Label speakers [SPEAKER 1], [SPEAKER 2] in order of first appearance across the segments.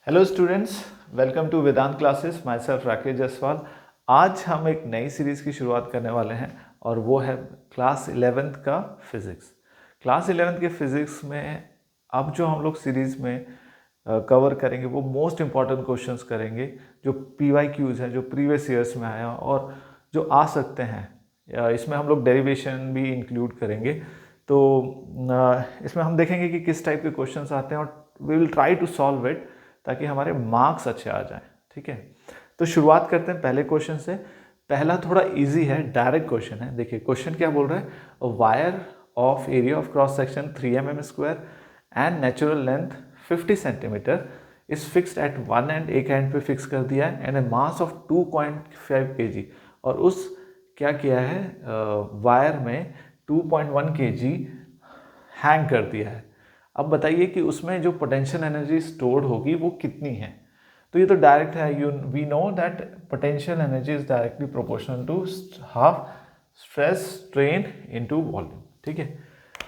[SPEAKER 1] Hello students, welcome to Vedant classes. Myself Rakesh Jaiswal. आज हम एक नई सीरीज़ की शुरुआत करने वाले हैं और वो है क्लास 11th का फिज़िक्स। क्लास 11th के फिज़िक्स में अब जो हम लोग सीरीज़ में कवर करेंगे वो मोस्ट इम्पॉर्टेंट क्वेश्चंस करेंगे जो PYQs हैं, जो प्रीवियस ईयर्स में आया और जो आ सकते हैं। इसमें हम लोग डेरिवेशन भी इंक्लूड करेंगे। तो इसमें हम देखेंगे कि किस टाइप के क्वेश्चंस आते हैं और we will try to solve it ताकि हमारे मार्क्स अच्छे आ जाएं। ठीक है, तो शुरुआत करते हैं पहले क्वेश्चन से। पहला थोड़ा इजी है, डायरेक्ट क्वेश्चन है। देखिए क्वेश्चन क्या बोल रहा है, wire of area of cross section 3 mm square and natural length 50 centimetre is fixed at one and, एक एंड पे फिक्स कर दिया है, and A mass of 2.5 kg। और उस क्या किया है, वायर में 2.1 kg हैंग कर दिया है। अब बताइए कि उसमें जो पोटेंशियल एनर्जी स्टोर्ड होगी वो कितनी है। तो ये तो डायरेक्ट है, we know that potential energy is directly proportional to half stress strain into volume. ठीक है,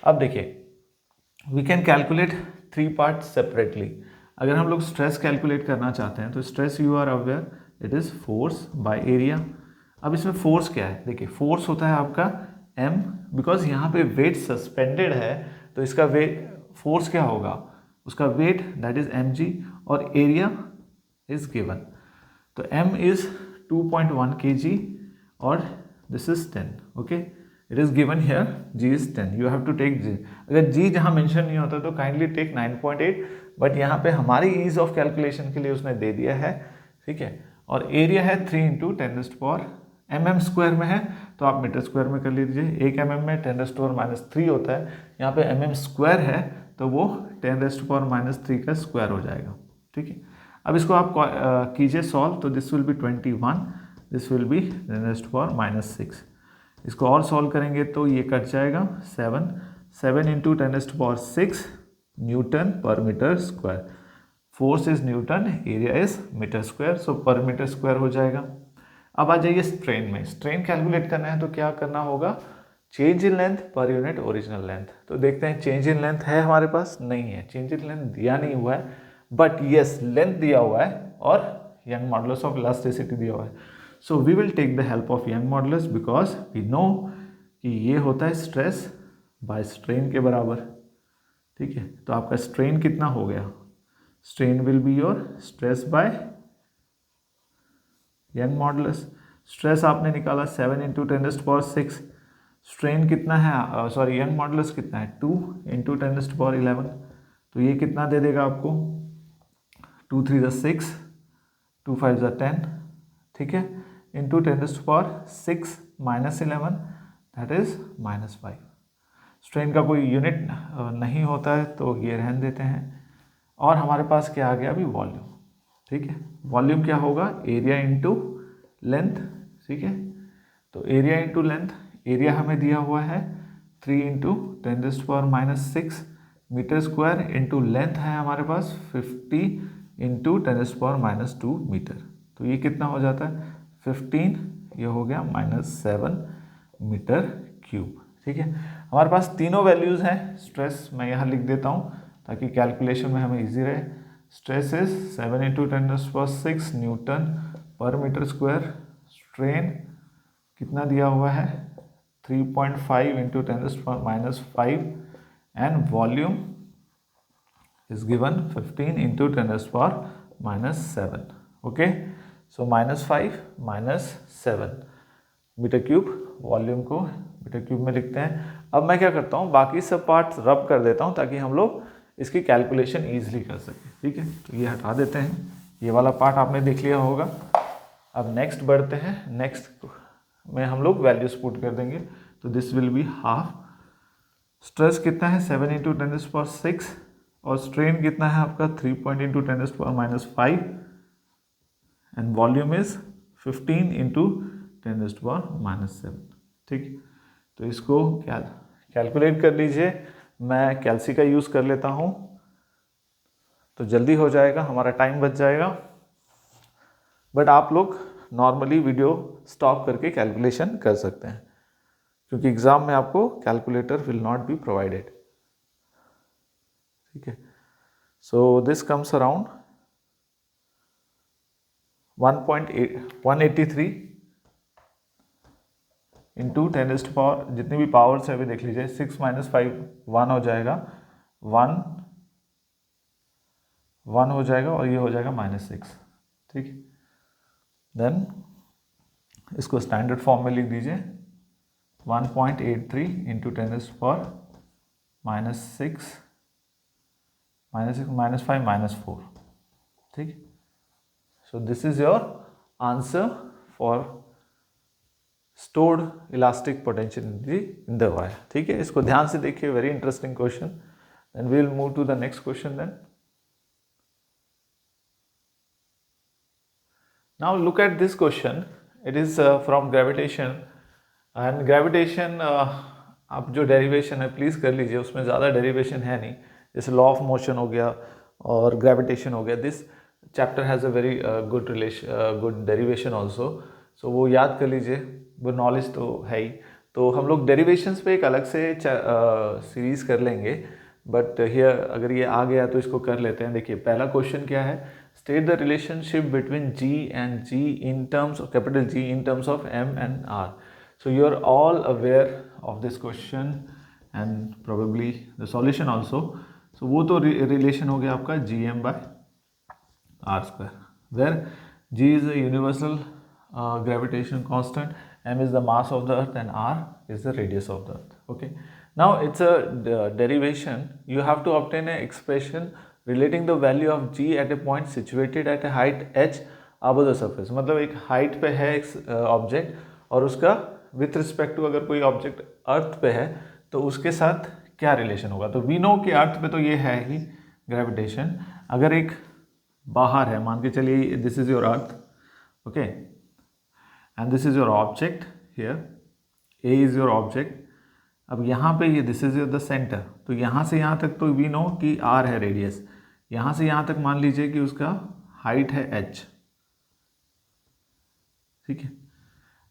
[SPEAKER 1] अब देखिए we can calculate three part separately. अगर हम लोग स्ट्रेस कैलकुलेट करना चाहते हैं तो stress, you are aware, it is force by area. अब इसमें फोर्स क्या है, देखिए फोर्स होता है आपका m, बिकॉज यहाँ पे वेट सस्पेंडेड है तो इसका वेट फोर्स क्या होगा, उसका वेट दैट इज mg, और एरिया इज गिवन। तो m इज 2.1 kg और दिस is 10। Okay, it is given here g is 10, you have to take g। अगर g जहाँ मेंशन नहीं होता तो काइंडली टेक 9.8, बट यहाँ पे हमारी ईज ऑफ कैलकुलेशन के लिए उसने दे दिया है। ठीक है, और एरिया है 3 इंटू 10⁻, mm स्क्वायर में है तो आप मीटर स्क्वायर में कर लीजिए। 1 mm में 10⁻³ होता है, यहाँ पे mm स्क्वायर है तो वो 10⁻³ का स्क्वायर हो जाएगा। ठीक है, अब इसको आप कीजिए सॉल्व, तो this will B 21, this will B 10⁻⁻6। इसको और सॉल्व करेंगे तो ये कट जाएगा 7 into 10⁻6 newton per metre square. Force is newton, area is metre square, so per metre square हो जाएगा। अब आ जाइए स्ट्रेन में। स्ट्रेन कैलकुलेट करना है तो क्या करना होगा, change in length per unit original length. तो देखते हैं चेंज इन लेंथ है हमारे पास, नहीं है, चेंज इन लेंथ दिया नहीं हुआ है, बट यस लेंथ दिया हुआ है और यंग मॉडुलस ऑफ इलास्टिसिटी दिया हुआ है। So we will take the help of Young modulus because we know कि ये होता है स्ट्रेस बाय स्ट्रेन के बराबर। ठीक है, तो आपका स्ट्रेन कितना हो गया, strain will be your stress by young modulus. Stress आपने निकाला 7 इंटू 10⁻6, स्ट्रेन कितना है, सॉरी यंग मॉडुलस कितना है 2 इंटू 10⁻11, तो ये कितना दे देगा आपको 2 3 6, 2 5 10। ठीक है, इंटू 10⁻6 -11 दैट इज -5। स्ट्रेन का कोई यूनिट नहीं होता है तो ये रहने देते हैं। और हमारे पास क्या आ गया अभी, वॉल्यूम। ठीक है, वॉल्यूम क्या होगा, एरिया इंटू लेंथ। ठीक है, तो एरिया इंटू लेंथ, एरिया हमें दिया हुआ है 3 into 10⁻6 metre square, into length है हमारे पास 50 इंटू 10⁻² मीटर। तो ये कितना हो जाता है 15, ये हो गया -7 मीटर क्यूब। ठीक है, हमारे पास तीनों वैल्यूज़ हैं। स्ट्रेस मैं यहाँ लिख देता हूँ ताकि कैलकुलेशन में हमें इजी रहे। Stress is 7 into 10⁻6 newton per metre square. Strain कितना दिया हुआ है 3.5 into 10⁻⁵, and volume is given 15 into 10⁻⁷. Okay, so -5 -7 metre cube, volume को मीटर क्यूब में लिखते हैं। अब मैं क्या करता हूँ, बाकी सब पार्ट रब कर देता हूँ ताकि हम लोग इसकी कैलकुलेशन ईजिली कर सकें। ठीक है, तो ये हटा देते हैं, ये वाला पार्ट आपने देख लिया होगा। अब नेक्स्ट बढ़ते हैं, नेक्स्ट में हम लोग वैल्यूज पुट कर देंगे। तो this will be half. Stress कितना है 7 इंटू 10⁻6 और स्ट्रेन कितना है आपका 3 into 10⁻⁵, and volume is 15 into 10⁻⁷। ठीक, तो इसको कैलकुलेट कर लीजिए। मैं कैल्सी का यूज़ कर लेता हूँ तो जल्दी हो जाएगा, हमारा टाइम बच जाएगा। बट आप लोग नॉर्मली वीडियो स्टॉप करके कैलकुलेशन कर सकते हैं क्योंकि एग्जाम में आपको calculator will not be provided. ठीक है, so this comes around 183 into 10⁻, जितनी भी पावर्स है अभी देख लीजिए, 6 - 5 1 हो जाएगा, 1 हो जाएगा, और ये हो जाएगा -6, ठीक है। देन इसको स्टैंडर्ड फॉर्म में लिख दीजिए, 1.83 इंटू 10⁻⁻6 -5 -4, ठीक। So this is your answer for stored elastic potential in the wire, ठीक है। इसको ध्यान से देखिए, very interesting question. Then we will move to the next question. Then now look at this question, it is from gravitation, and gravitation आप जो derivation है please कर लीजिए, उसमें ज़्यादा डेरिवेशन है नहीं, जैसे लॉ ऑफ मोशन हो गया और ग्रेविटेशन हो गया। This chapter has a very good derivation also, so वो याद कर लीजिए, वो नॉलेज तो है ही। तो हम लोग डेरिवेशंस पे एक अलग से सीरीज़ कर लेंगे, बट हियर अगर ये आ गया तो इसको कर लेते हैं। देखिए पहला क्वेश्चन क्या है, state the relationship between G and G in terms of capital G in terms of M and R। So you are all aware of this question and probably the solution also. So वो तो relation हो गया आपका Gm by R square, where G is a universal gravitation constant, M is the mass of the earth, and R is the radius of the earth. Okay. Now it's a derivation. You have to obtain an expression relating the value of G at a point situated at a height h above the surface. मतलब एक height पे है एक object, और उसका with respect to अगर कोई object अर्थ पे है तो उसके साथ क्या रिलेशन होगा। तो वी नो कि अर्थ पे तो ये है ही ग्रेविटेशन। अगर एक बाहर है, मान के चलिए this is your earth, okay, and this is your object here, A is your object. अब यहाँ पे ये this is your the centre, तो यहाँ से यहाँ तक तो वी नो कि आर है रेडियस, यहाँ से यहाँ तक मान लीजिए कि उसका हाइट है एच, ठीक है।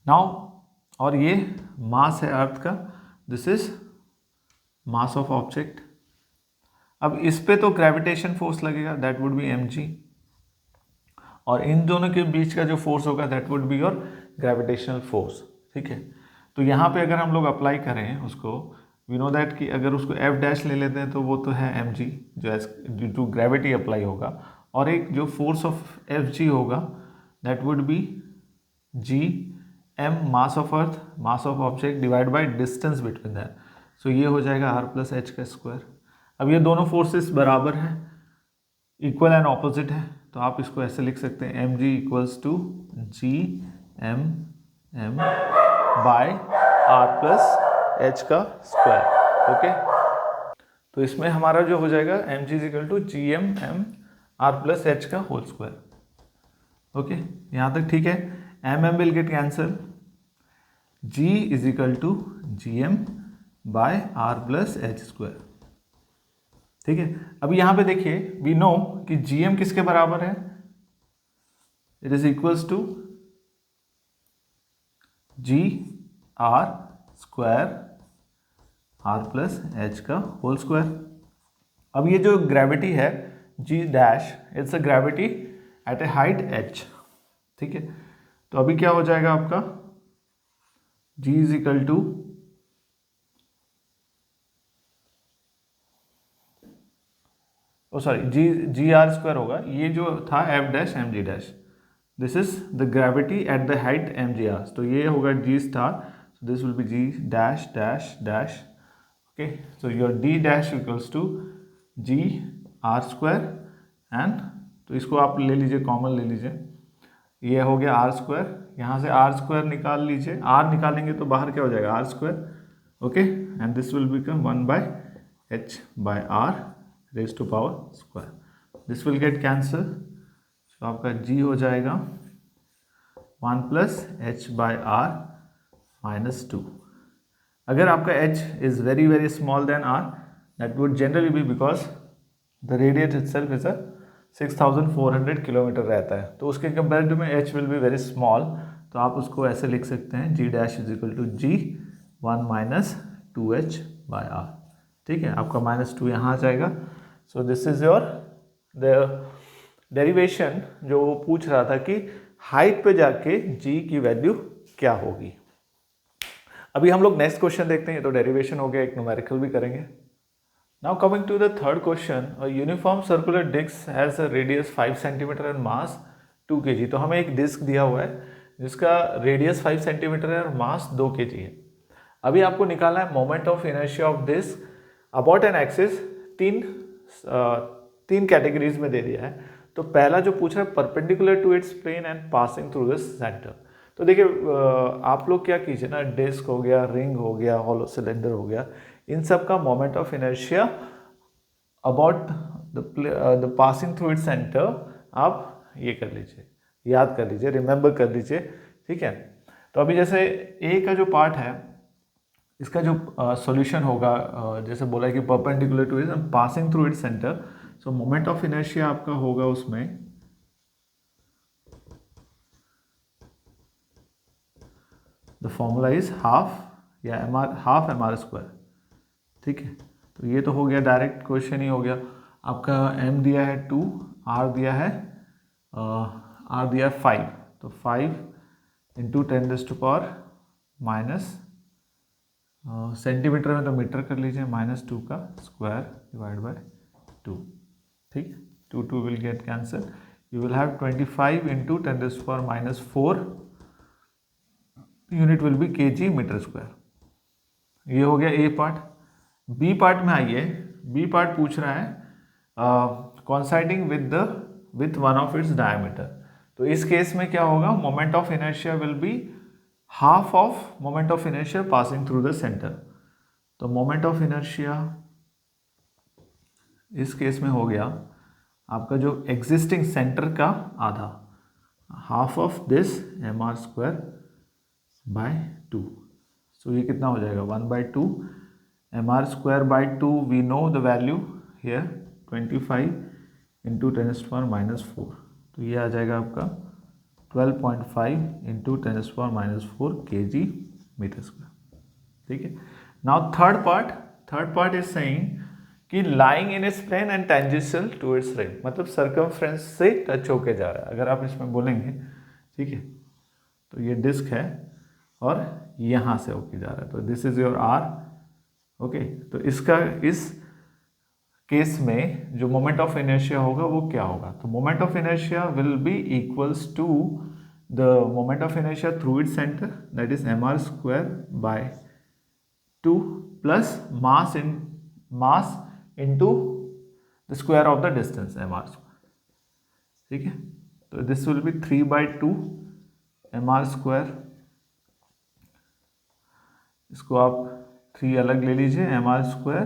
[SPEAKER 1] नाउ और ये मास है अर्थ का, this is mass of object. अब इस पे तो ग्रेविटेशन फोर्स लगेगा, दैट वुड बी mg, और इन दोनों के बीच का जो फोर्स होगा that would be your gravitational force, ठीक है। तो यहाँ पे अगर हम लोग अप्लाई करें उसको, वी नो दैट कि अगर उसको f डैश ले लेते हैं तो वो तो है mg जो ड्यू टू ग्रेविटी अप्लाई होगा, और एक जो फोर्स ऑफ fg होगा that would be g m mass of earth, mass of object divide by distance between that, so ये हो जाएगा r प्लस एच का स्क्वायर। अब ये दोनों फोर्सेस बराबर हैं, इक्वल एंड ऑपोजिट है, तो आप इसको ऐसे लिख सकते हैं mg equals to G M M by r plus H का स्क्वायर, ओके। तो इसमें हमारा जो हो जाएगा mg is equal to G M M R plus H का होल स्क्वायर, ओके। यहाँ तक ठीक है, M will get cancel, g is equal to G M by R plus H square, ठीक है। अब यहाँ पे देखिए वी नो कि gm किसके बराबर है, it is equals to G R square R plus H का होल स्क्वायर। अब ये जो ग्रेविटी है g dash, it's a gravity at a height h, ठीक है। तो अभी क्या हो जाएगा आपका, g is equal to G R square होगा, ये जो था F dash M G dash, this is the gravity at the height M G R, तो ये होगा G star, so this will be G dash dash dash, okay. So your D dash equals to G R square, and तो इसको आप ले लीजिए, common ले लीजिए, ये हो गया आर स्क्वायर, यहाँ से आर स्क्वायर निकाल लीजिए, आर निकालेंगे तो बाहर क्या हो जाएगा R square, okay, and this will become 1 by H by R raise to power square, this will get cancel, तो आपका g हो जाएगा 1 plus H by R minus 2। अगर आपका h is very very small then r, that would generally be because the radius itself is 6400 kilometre रहता है, तो उसके कंपेरेटिव में h will be very small, तो आप उसको ऐसे लिख सकते हैं g dash is equal to G 1 minus 2h by R, ठीक है। आपका -2 यहाँ आ जाएगा। So this is your the derivation जो वो पूछ रहा था कि हाइट पे जाके g की वैल्यू क्या होगी। अभी हम लोग नेक्स्ट क्वेश्चन देखते हैं, ये तो डेरिवेशन हो गया, एक न्यूमेरिकल भी करेंगे। Now coming to the third question, a uniform circular disc has a radius 5 cm and mass 2 kg। तो हमें एक डिस्क दिया हुआ है जिसका रेडियस 5 सेंटीमीटर है और मास 2 kg है। अभी आपको निकालना है moment of inertia of disc about an axis. तीन कैटेगरीज में दे दिया है। तो पहला जो पूछ रहा है perpendicular to its plane and passing through this centre. तो देखिए आप लोग क्या कीजिए ना, डिस्क हो गया, रिंग हो गया, हॉलो सिलेंडर हो गया, इन सब का moment of inertia about the passing through its centre आप ये कर लीजिए, याद कर लीजिए, रिमेंबर कर लीजिए, ठीक है। तो अभी जैसे ए का जो पार्ट है इसका जो सॉल्यूशन होगा, जैसे बोला है कि perpendicular to it and passing through its centre, so moment of inertia आपका होगा उसमें द फॉर्मूला इज हाफ या हाफ एम आर स्क्वायर, ठीक है। तो ये तो हो गया, डायरेक्ट क्वेश्चन ही हो गया। आपका m दिया है 2, r दिया है 5, तो 5 इंटू 10⁻⁻, सेंटीमीटर में तो मीटर कर लीजिए, -2 का स्क्वायर डिवाइड बाय 2, ठीक। 2 will get cancel, you will have 25 into 10⁻⁴ unit will be kg metre square. ये हो गया ए पार्ट। बी पार्ट में आइए, बी पार्ट पूछ रहा है coinciding with one of its diameter. तो इस केस में क्या होगा, moment of inertia will be half of moment of inertia passing through the centre. तो मोमेंट ऑफ इनर्शिया इस केस में हो गया आपका जो एग्जिस्टिंग सेंटर का आधा, half of this mr² by 2। So ये कितना हो जाएगा 1/2 mr² 2। We know the value here 25 into 10⁻⁴। तो ये आ जाएगा आपका 12.5 इंटू 10⁻⁴ kg मीटर स्क्वायर, ठीक है। Now third part is saying कि lying in its plane and tangential to its rim, मतलब सर्कमफ्रेंस से टच होके जा रहा है, अगर आप इसमें बोलेंगे, ठीक है। तो ये डिस्क है और यहाँ से होके जा रहा है, तो this is your R, okay. तो इसका इस केस में जो मोमेंट ऑफ इनर्शिया होगा वो क्या होगा, तो moment of inertia will be equals to the moment of inertia through its centre, that is mr² by 2 plus mass into the square of the distance mr², ठीक है। तो दिस विल बी 3/2 mr², इसको आप 3 अलग ले लीजिए, mr²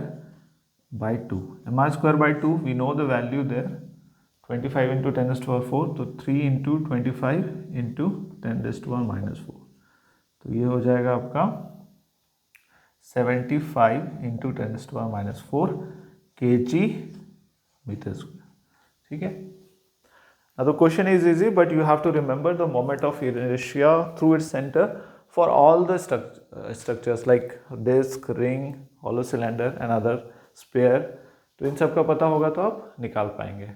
[SPEAKER 1] by 2, mr² by 2 we know the value there 25 into 10⁻⁴, तो 3 into 25 into 10⁻⁴, तो ये हो जाएगा आपका 75 इंटू 10⁻⁴ kg मीटर स्क्वायर, ठीक है। Now the question is easy, but you have to remember the moment of inertia through its center for all the structures like disc, ring, hollow cylinder and other sphere। तो इन सब का पता होगा तो आप निकाल पाएंगे।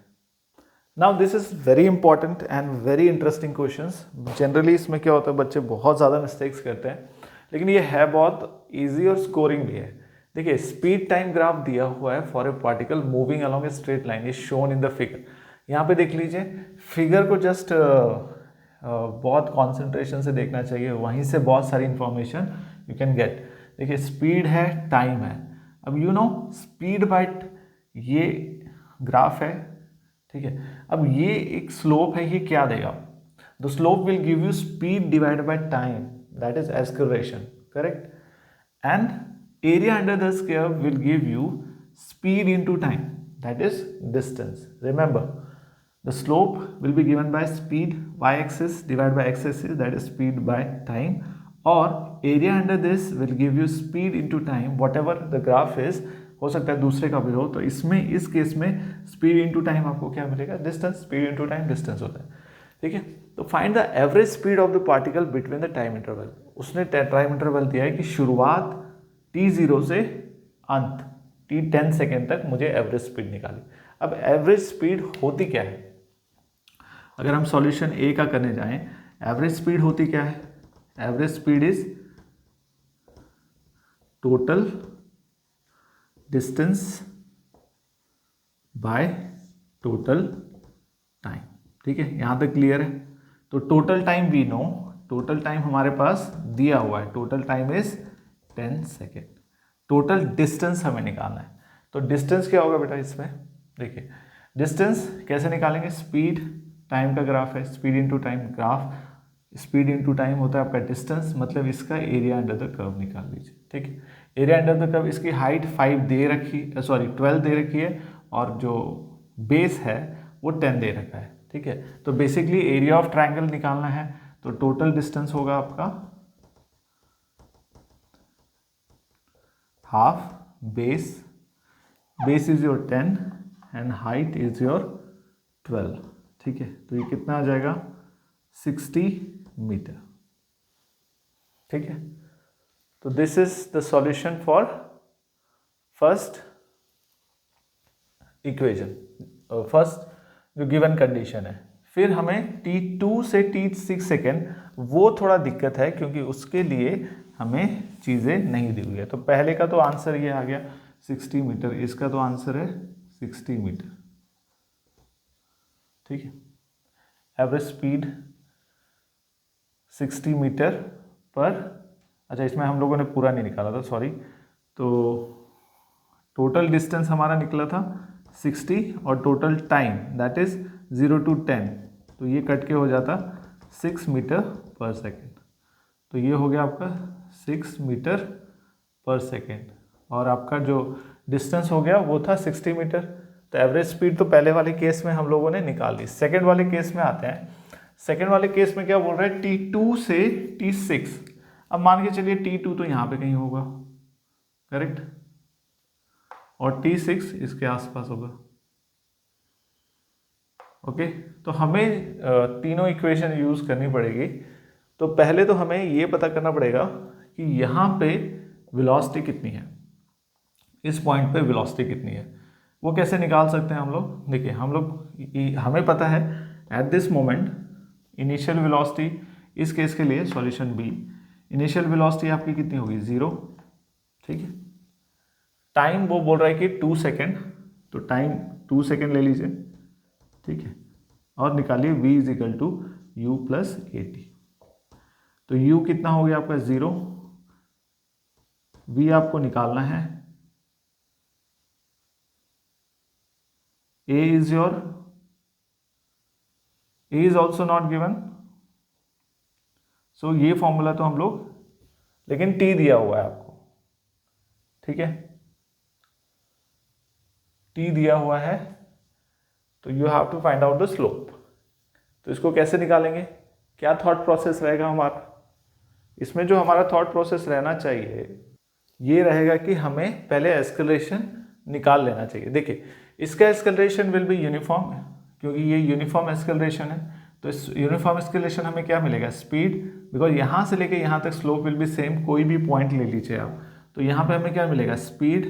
[SPEAKER 1] Now this is very important and very interesting questions। Generally इसमें क्या होता है, बच्चे बहुत ज़्यादा मिस्टेक्स करते हैं, लेकिन ये है बहुत ईजी और स्कोरिंग भी है। देखिए स्पीड टाइम ग्राफ दिया हुआ है for a particle moving along a straight line is shown in the figure. यहाँ पे देख लीजिए, फिगर को जस्ट बहुत कॉन्सेंट्रेशन से देखना चाहिए, वहीं से बहुत सारी इंफॉर्मेशन यू कैन गेट। देखिए स्पीड है, टाइम है, अब यू नो स्पीड बाय ये ग्राफ है, ठीक है। अब ये एक स्लोप है, ये क्या देगा, the slope will give you speed divide by time, that is acceleration, correct. And area under the square will give you speed into time, that is distance। Remember the slope will be given by speed y-axis divided by x-axis, that is speed by time, or area under this will give you speed into time, whatever the graph is। हो सकता है दूसरे का भी हो, तो इसमें इस केस में स्पीड इंटू टाइम आपको क्या मिलेगा, distance. Speed into time distance होता है, ठीक है। तो find the average speed of the particle between the time interval. उसने टाइम इंटरवल दिया है कि शुरुआत t0 से अंत t10 सेकेंड तक मुझे एवरेज स्पीड निकाली। अब एवरेज स्पीड होती क्या है, अगर हम सॉल्यूशन ए का करने जाएं, एवरेज स्पीड होती क्या है? Average speed is total distance by total time. ठीक है, यहाँ तक क्लियर है? तो total time we know, total time हमारे पास दिया हुआ है, total time is 10 second. Total distance हमें निकालना है, तो डिस्टेंस क्या होगा बेटा इसमें? देखिए डिस्टेंस कैसे निकालेंगे? स्पीड टाइम का ग्राफ है, speed into time graph, speed into time होता है आपका डिस्टेंस, मतलब इसका एरिया अंडर द कर्व निकाल लीजिए। ठीक है, एरिया अंडर द कर्व, इसकी हाइट 5 दे रखी, 12 दे रखी है, और जो बेस है वो 10 दे रखा है। ठीक है, तो बेसिकली एरिया ऑफ ट्रायंगल निकालना है, तो टोटल डिस्टेंस होगा आपका half base, base is your 10 and height is your 12। ठीक है, तो ये कितना आ जाएगा? 60 मीटर। ठीक है, तो this is the solution for first equation, first जो गिवन कंडीशन है। फिर हमें T2 से T6 सेकेंड वो थोड़ा दिक्कत है, क्योंकि उसके लिए हमें चीज़ें नहीं दी हुई है। तो पहले का तो आंसर ये आ गया 60 मीटर, इसका तो आंसर है 60 मीटर। ठीक है, एवरेज स्पीड 60 मीटर पर, अच्छा इसमें हम लोगों ने पूरा नहीं निकाला था, सॉरी। तो टोटल डिस्टेंस हमारा निकला था 60 और total time that is 0 to 10, तो ये कट के हो जाता 6 मीटर पर सेकेंड। तो ये हो गया आपका 6 मीटर पर सेकेंड, और आपका जो डिस्टेंस हो गया वो था 60 मीटर। तो एवरेज स्पीड तो पहले वाले केस में हम लोगों ने निकाल ली। सेकेंड वाले केस में आते हैं। सेकेंड वाले केस में क्या बोल रहा है? T2 से T6। अब मान के चलिए T2 तो यहाँ पे कहीं होगा, करेक्ट, और T6 इसके आसपास होगा। ओके, तो हमें तीनों इक्वेशन यूज करनी पड़ेगी। तो पहले तो हमें ये पता करना पड़ेगा कि यहाँ पे वेलोसिटी कितनी है, इस पॉइंट पे वेलोसिटी कितनी है। वो कैसे निकाल सकते हैं हम लोग? देखिए हमें पता है at this moment initial velocity, इस केस के लिए सॉल्यूशन बी, इनिशियल वेलोसिटी आपकी कितनी होगी? 0। ठीक है, टाइम वो बोल रहा है कि 2 सेकेंड, तो टाइम 2 सेकेंड ले लीजिए। ठीक है, और निकालिए v is equal to u plus a t. तो u कितना हो गया आपका? 0। v आपको निकालना है, a is also not given, सो ये फॉर्मूला तो हम लोग, लेकिन t दिया हुआ है आपको। ठीक है, t दिया हुआ है, तो you have to find out the slope. तो इसको कैसे निकालेंगे? क्या थॉट प्रोसेस रहेगा हमारा इसमें? जो हमारा थॉट प्रोसेस रहना चाहिए ये रहेगा कि हमें पहले एस्केलेशन निकाल लेना चाहिए। देखिए इसका एस्केलेशन विल बी यूनिफॉर्म, क्योंकि ये यूनिफॉर्म एस्केलेशन है। तो इस यूनिफॉर्म एस्केलेशन हमें क्या मिलेगा? स्पीड, बिकॉज यहाँ से लेके यहाँ तक स्लोप विल बी सेम, कोई भी पॉइंट ले लीजिए आप। तो यहाँ पे हमें क्या मिलेगा? Speed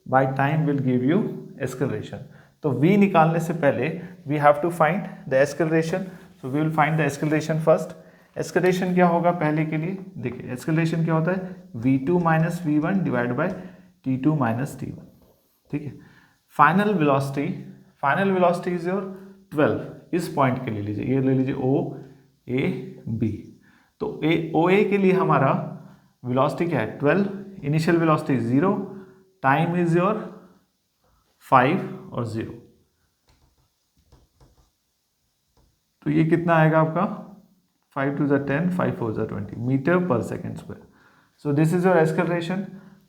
[SPEAKER 1] by time will give you acceleration. तो v निकालने से पहले we have to find the acceleration, so we will find the acceleration first. Acceleration क्या होगा पहले के लिए? देखिए एस्केलेशन क्या होता है? v2 minus v1 divide by t2 minus t1। ठीक है, फाइनल वेलोसिटी इज योर 12। इस पॉइंट के लिए लीजिए, ये ले लीजिए o a b। तो o a के लिए हमारा वेलोसिटी क्या है? 12। Initial velocity 0, time is your 5 और 0। तो ये कितना आएगा आपका? 5 to the 10, 5 4 the 20 मीटर पर second square. So this is your escalation.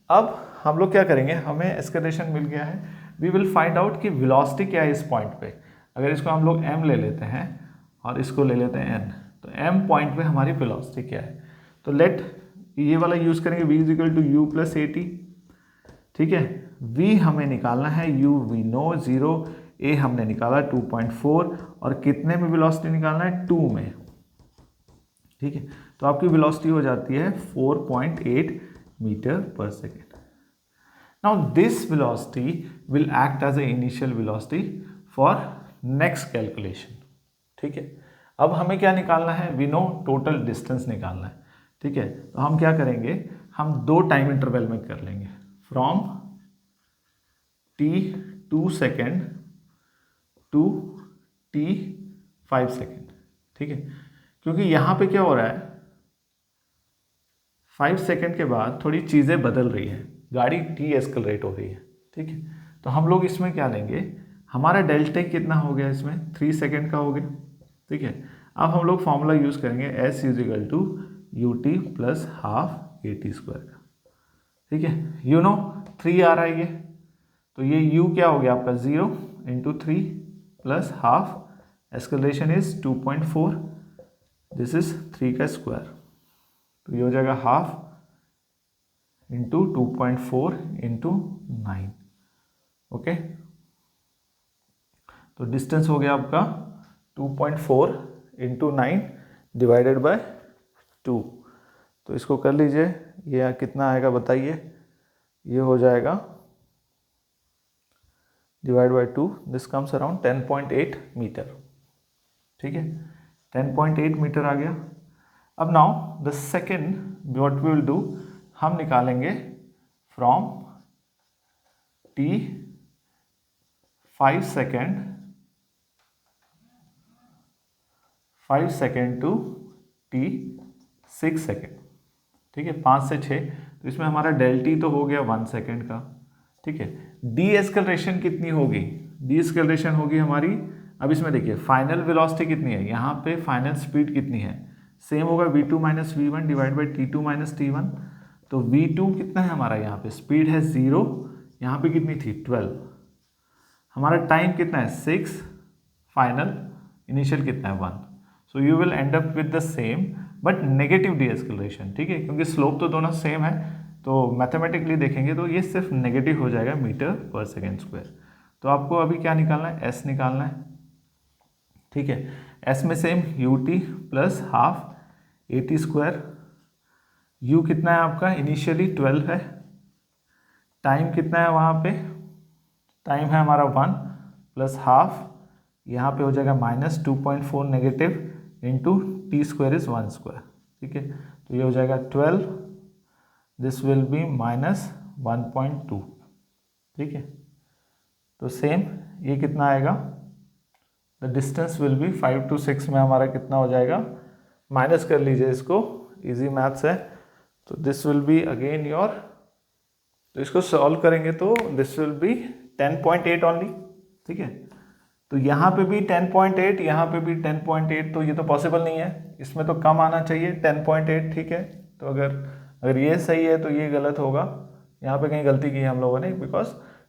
[SPEAKER 1] अब हम लोग क्या करेंगे? हमें एस्केलेशन मिल गया है, वी विल फाइंड आउट कि वेलोसिटी क्या है इस पॉइंट पे। अगर इसको हम लोग m ले लेते हैं और इसको ले लेते हैं n, तो m पॉइंट पे हमारी वेलोसिटी क्या है? तो लेट ये वाला यूज करेंगे, v is equal to u plus a t. ठीक है, v हमें निकालना है, u वी नो 0, a हमने निकाला 2.4, और कितने में वेलोसिटी निकालना है? 2 में। ठीक है, तो आपकी वेलोसिटी हो जाती है 4.8 मीटर पर second. Now this velocity will act as a initial velocity for next calculation. ठीक है। अब हमें क्या निकालना है, वी नो टोटल डिस्टेंस निकालना है, ठीक है। तो हम क्या करेंगे, हम 2 टाइम इंटरवल में कर लेंगे, from t 2 second to t 5 second, ठीक है। क्योंकि यहाँ पे क्या हो रहा है, 5 सेकेंड के बाद थोड़ी चीज़ें बदल रही है, गाड़ी टी एस्केलरेट हो रही है, ठीक है। तो हम लोग इसमें क्या लेंगे, हमारा डेल्टा कितना हो गया इसमें 3 सेकेंड का हो गया, ठीक है। अब हम लोग फॉर्मूला यूज़ करेंगे s is equal to u t plus half a t square का, ठीक है। यू नो 3 आ रहा है ये, तो ये u क्या हो गया आपका 0 into 3 plus half, escalation is 2.4, this is 3 का स्क्वायर, तो ये हो जाएगा हाफ इंटू 2.4 इंटू 9, ओके। तो डिस्टेंस हो गया आपका 2.4 इंटू 9 डिवाइडेड बाय 2, तो इसको कर लीजिए, ये कितना आएगा बताइए, ये हो जाएगा divide by 2, this comes around 10.8 metre, ठीक है। 10.8 मीटर आ गया। अब now the second what we will do, हम निकालेंगे from t 5 second to t 6 second, ठीक है, 5 से 6, तो इसमें हमारा डेल टी तो हो गया 1 सेकेंड का, ठीक है। डी एस्केलेशन कितनी होगी, डी एस्केलेशन होगी हमारी, अब इसमें देखिए फाइनल वेलोसिटी कितनी है, यहाँ पे फाइनल स्पीड कितनी है, सेम होगा v2 minus v1 divide by t2 minus t1, तो v2 कितना है हमारा, यहाँ पे स्पीड है 0, यहाँ पे कितनी थी 12, हमारा टाइम कितना है 6, फाइनल इनिशियल कितना है 1, so you will and up with the same but negative D escalation, ठीक है, क्योंकि स्लोप तो दोनों सेम है, तो मैथमेटिकली देखेंगे तो ये सिर्फ नेगेटिव हो जाएगा मीटर पर सेकेंड स्क्वायर। तो आपको अभी क्या निकालना है, एस निकालना है, ठीक है। एस में same you t plus half a t square, you कितना है आपका इनिशियली 12 है, टाइम कितना है वहाँ पे, टाइम है हमारा 1 प्लस हाफ, यहाँ पे हो जाएगा minus 2.4 negative into T square is 1 square, ठीक है। तो ये हो जाएगा 12, दिस विल बी माइनस 1.2, ठीक है। तो सेम ये कितना आएगा, the distance will be 5 to 6 में हमारा कितना हो जाएगा, माइनस कर लीजिए इसको, इजी मैथ्स है, तो this will be again your, तो इसको सॉल्व करेंगे तो दिस विल बी 10.8 ओनली, ठीक है। तो यहाँ पे भी 10.8, यहाँ पे भी 10.8, तो ये तो पॉसिबल नहीं है, इसमें तो कम आना चाहिए 10.8, ठीक है। तो अगर ये सही है तो ये गलत होगा, यहाँ पे कहीं गलती की हम लोगों ने, बिकॉज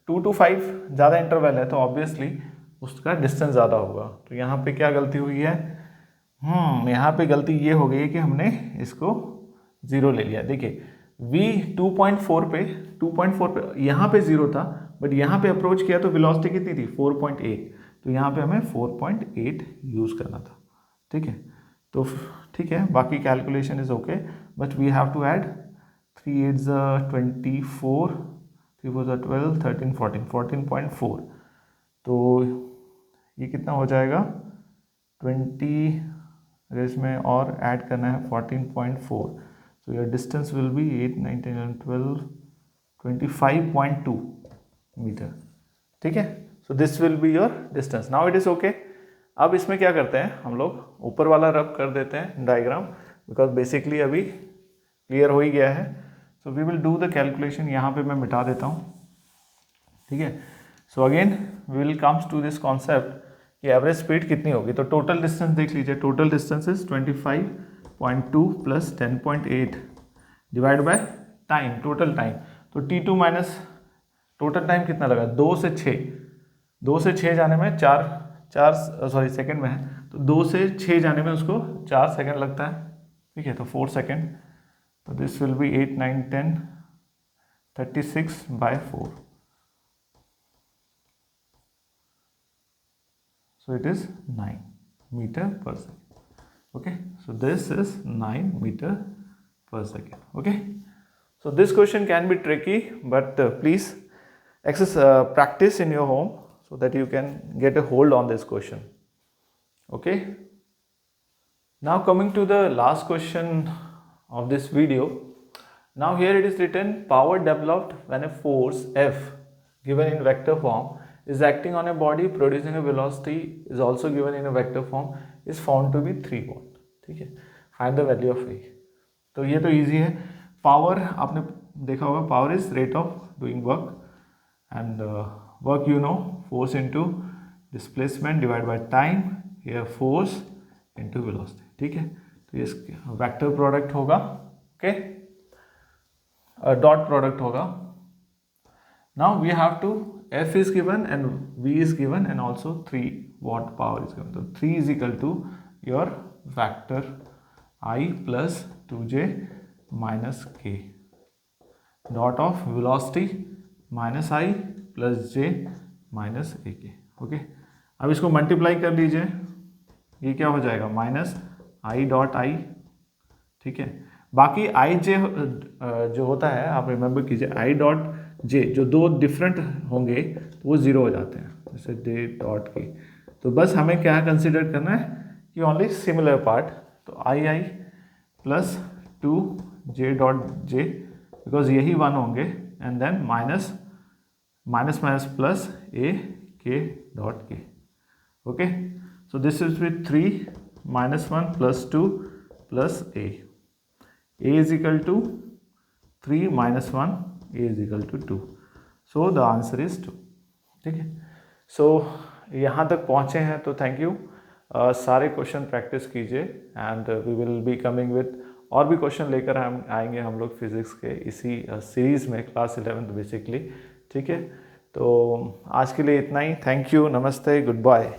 [SPEAKER 1] 2 to 5 ज़्यादा इंटरवल है तो ऑब्वियसली उसका डिस्टेंस ज़्यादा होगा, तो यहाँ पे क्या गलती हुई है, यहाँ पे गलती ये हो गई है कि हमने इसको 0 ले लिया। देखिए v 2.4 पे यहाँ पे 0 था, बट यहाँ पे अप्रोच किया तो वेलोसिटी कितनी थी 4.8, तो यहाँ पे हमें 4.8 यूज़ करना था, ठीक है। तो ठीक है, बाकी calculation is okay, but we have to add 3 8 24, 3 4 12, 13 14, 14.4, तो ये कितना हो जाएगा 20, अगर इसमें और ऐड करना है 14.4, so your distance will be 8 9 10 11 12 25.2 metre, ठीक है। so this will be your distance, now it is okay। अब इसमें क्या करते हैं हम लोग, ऊपर वाला रब कर देते हैं डायग्राम, बिकॉज बेसिकली अभी क्लियर हो ही गया है, so we will do the calculation, यहाँ पे मैं मिटा देता हूँ, ठीक है। So again we will comes to this concept कि एवरेज स्पीड कितनी होगी, तो टोटल डिस्टेंस देख लीजिए, total distance is 25.2 plus 10.8 divide by time, total time, तो t2 माइनस टोटल टाइम कितना लगा 2 से 6 जाने में 4 सेकेंड में है, तो 2 से 6 जाने में उसको 4 सेकेंड लगता है, ठीक है, तो 4 सेकेंड, तो this will B 8 9 10 36 by 4, so it is 9 meter per second, okay, so this is 9 meter per second, okay. So this question can be tricky, but please practice in your home so that you can get a hold on this question, Okay. Now coming to the last question of this video. Now here it is written, power developed when a force F given in vector form is acting on a body producing a velocity is also given in a vector form is found to be 3 watt. ठीक है, find the value of a. तो ये तो easy है. Power आपने देखा होगा, power is rate of doing work and work you know, force into displacement divide by time, here force into velocity. ठीक है, तो ये वेक्टर प्रोडक्ट होगा. ओके, डॉट प्रोडक्ट होगा. Now we have to, F is given and V is given and also 3 watt power is given. So 3 is equal to your vector I plus 2j minus k dot of velocity minus I plus j minus ak. Okay, अब इसको multiply कर लीजिए, ये क्या हो जाएगा, minus I dot I. ठीक है, बाकी आई जे जो होता है आप रिमेंबर कीजिए, आई डॉट जे जो दो डिफरेंट होंगे तो वो ज़ीरो हो जाते हैं, जैसे जे डॉट की. तो बस हमें क्या कंसिडर करना है कि ओनली सिमिलर पार्ट. तो I I plus 2 J dot J, because यही 1 होंगे, and then minus minus minus plus A K dot K. Okay, so this is with 3 minus 1 plus 2 plus a. A is equal to 3 minus 1, a is equal to 2. So the answer is 2. ठीक है, so यहाँ तक पहुँचे हैं तो thank you. सारे question practice कीजिए and we will be coming with और भी क्वेश्चन लेकर हम आएंगे हम लोग फिज़िक्स के इसी सीरीज़ में, क्लास 11 बेसिकली. ठीक है, तो आज के लिए इतना ही. थैंक यू, नमस्ते, गुड बाय.